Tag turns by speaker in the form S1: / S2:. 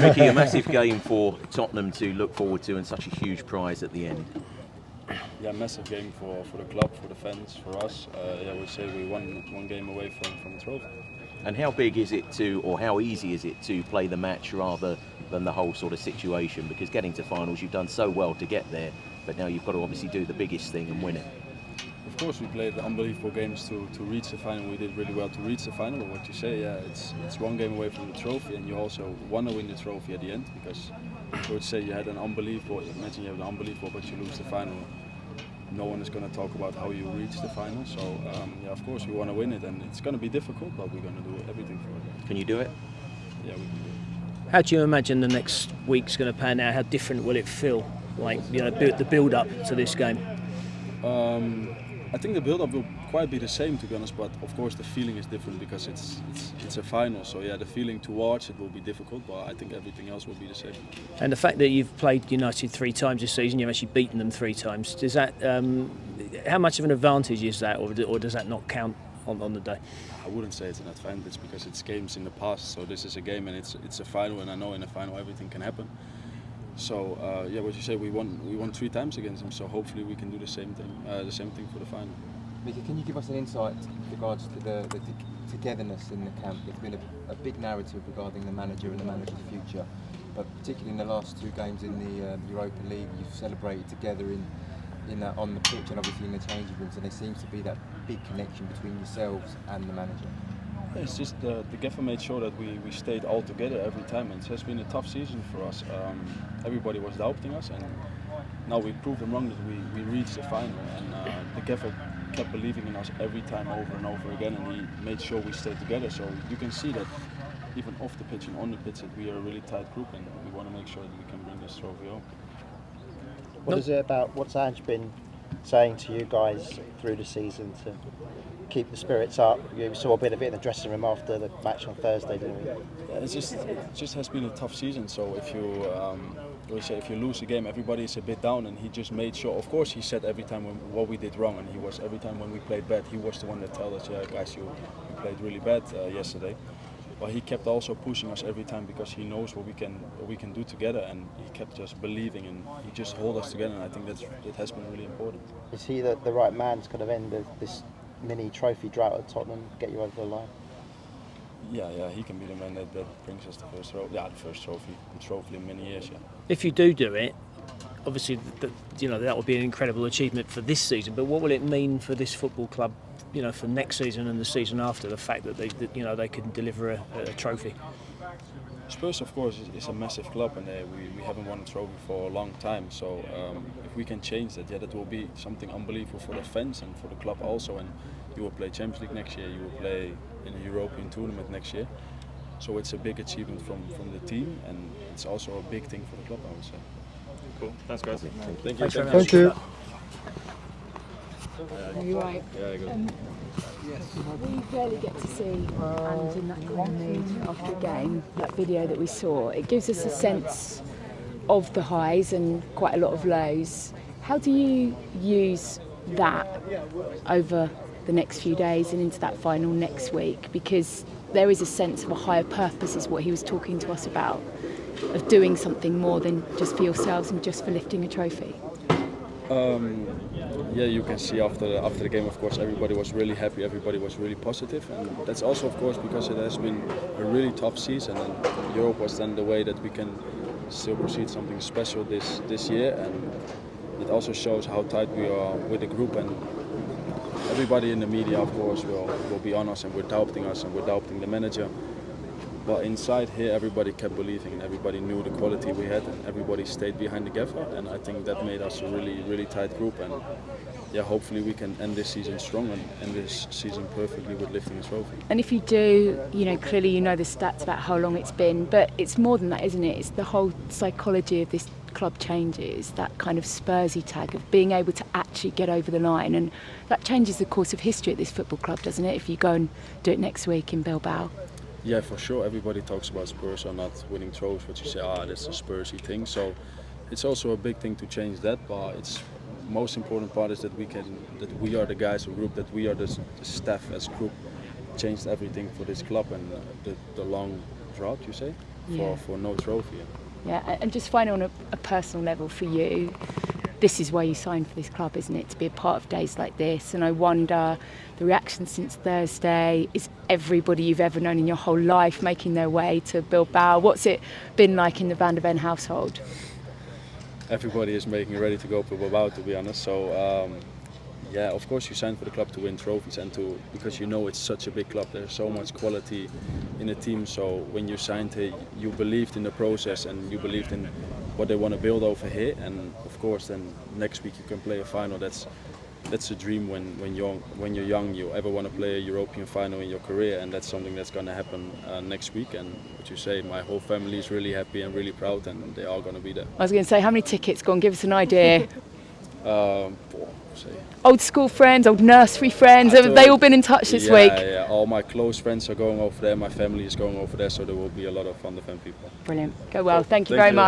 S1: Micky, a massive game for Tottenham to look forward to and such a huge prize at the end.
S2: Yeah, massive game for the club, for the fans, for us. I would say we one game away from the trophy.
S1: And how big is it to, or how easy is it to play the match rather than the whole sort of situation? Because getting to finals, you've done so well to get there, but now you've got to obviously do the biggest thing and win it.
S2: Of course, we played unbelievable games to reach the final. We did really well to reach the final. But what you say, yeah, it's one game away from the trophy, and you also want to win the trophy at the end, because I would say you had an unbelievable. Imagine you have an unbelievable, but you lose the final. No one is going to talk about how you reach the final. So yeah, of course we want to win it, and it's going to be difficult, but we're going to do everything for it.
S1: Can you do it?
S2: Yeah, we can do it.
S3: How do you imagine the next week's going to pan out? How different will it feel? Like, you know, the build up to this game.
S2: I think the build-up will quite be the same, to be honest, but of course the feeling is different because it's a final. So yeah, the feeling towards it will be difficult, but I think everything else will be the same.
S3: And the fact that you've played United 3 times this season, you've actually beaten them 3 times. Does that, how much of an advantage is that, or does that not count on the day?
S2: I wouldn't say it's an advantage because it's games in the past. So this is a game and it's a final, and I know in a final everything can happen. So yeah, what you say, we won 3 times against them. So hopefully we can do the same thing for the final.
S4: Micky, can you give us an insight with regards to the togetherness in the camp? It's been a big narrative regarding the manager and the manager's future, but particularly in the last 2 games in the Europa League, you've celebrated together on the pitch and obviously in the changing rooms, and there seems to be that big connection between yourselves and the manager.
S2: It's just the gaffer made sure that we stayed all together every time, and it has been a tough season for us. Everybody was doubting us, and now we proved them wrong that we reached the final, and the gaffer kept believing in us every time over and over again, and he made sure we stayed together. So you can see that even off the pitch and on the pitch that we are a really tight group, and we want to make sure that we can bring this trophy home.
S5: What is it about, what's Ange been saying to you guys through the season to keep the spirits up? You saw a bit of it in the dressing room after the match on Thursday, didn't we?
S2: Yeah, it just has been a tough season. So if you lose a game, everybody is a bit down, and he just made sure. Of course, he said every time what we did wrong, and he was every time when we played bad, he was the one that told us, yeah, guys, you played really bad yesterday. But he kept also pushing us every time because he knows what we can do together, and he kept just believing, and he just hold us together. And I think that has been really important.
S5: Is he the right man to kind of end this mini trophy drought at Tottenham, get you over the line?
S2: Yeah, he can be the man that brings us the first trophy in many years. Yeah.
S3: If you do it, obviously, that would be an incredible achievement for this season. But what will it mean for this football club, for next season and the season after? The fact that they can deliver a trophy.
S2: Spurs, of course, is a massive club, and we haven't won a trophy for a long time. So if we can change that, that will be something unbelievable for the fans and for the club also. And you will play Champions League next year. You will play in a European tournament next year. So it's a big achievement from the team, and it's also a big thing for the club, I would say.
S1: Cool. Thanks, guys.
S2: Thank you.
S5: Thank you.
S6: Are you right?
S2: Yeah, good.
S6: We rarely get to see Ange in that kind of mood after a game. That video that we saw, it gives us a sense of the highs and quite a lot of lows. How do you use that over the next few days and into that final next week? Because there is a sense of a higher purpose, is what he was talking to us about, of doing something more than just for yourselves and just for lifting a trophy.
S2: Yeah, you can see after the game, of course, everybody was really happy, everybody was really positive, and that's also, of course, because it has been a really tough season, and Europe was then the way that we can still proceed something special this year, and it also shows how tight we are with the group, and everybody in the media, of course, will be on us, and we're doubting the manager. But inside here, everybody kept believing, and everybody knew the quality we had, and everybody stayed behind the gaffer, and I think that made us a really, really tight group. And yeah, hopefully we can end this season strong and end this season perfectly with lifting a trophy.
S6: And if you do, clearly you know the stats about how long it's been, but it's more than that, isn't it? It's the whole psychology of this club changes, that kind of Spursy tag of being able to actually get over the line, and that changes the course of history at this football club, doesn't it, if you go and do it next week in Bilbao?
S2: Yeah, for sure. Everybody talks about Spurs are not winning trophies, but you say, that's a Spursy thing. So it's also a big thing to change that. But it's most important part is that we are the guys, a group, that we are the staff as group, changed everything for this club, and the long drought, you say? for no trophy.
S6: Yeah, and just finally on a personal level for you, this is why you signed for this club, isn't it? To be a part of days like this. And I wonder, the reaction since Thursday, is everybody you've ever known in your whole life making their way to Bilbao? What's it been like in the Van der Ven household?
S2: Everybody is making ready to go to Bilbao, to be honest. So yeah, of course you sign for the club to win trophies and because you know it's such a big club. There's so much quality in the team. So when you signed here, you believed in the process and you believed in what they want to build over here. And of course, then next week you can play a final. That's a dream when you're young. You ever want to play a European final in your career, and that's something that's going to happen next week. And what you say, my whole family is really happy and really proud, and they are going to be there.
S6: I was going to say, how many tickets? Go on, give us an idea.
S2: Say.
S6: Old school friends, old nursery friends, have they all been in touch this week?
S2: Yeah, all my close friends are going over there, my family is going over there, so there will be a lot of Van der Ven people.
S6: Brilliant. Go well. Thank you very much.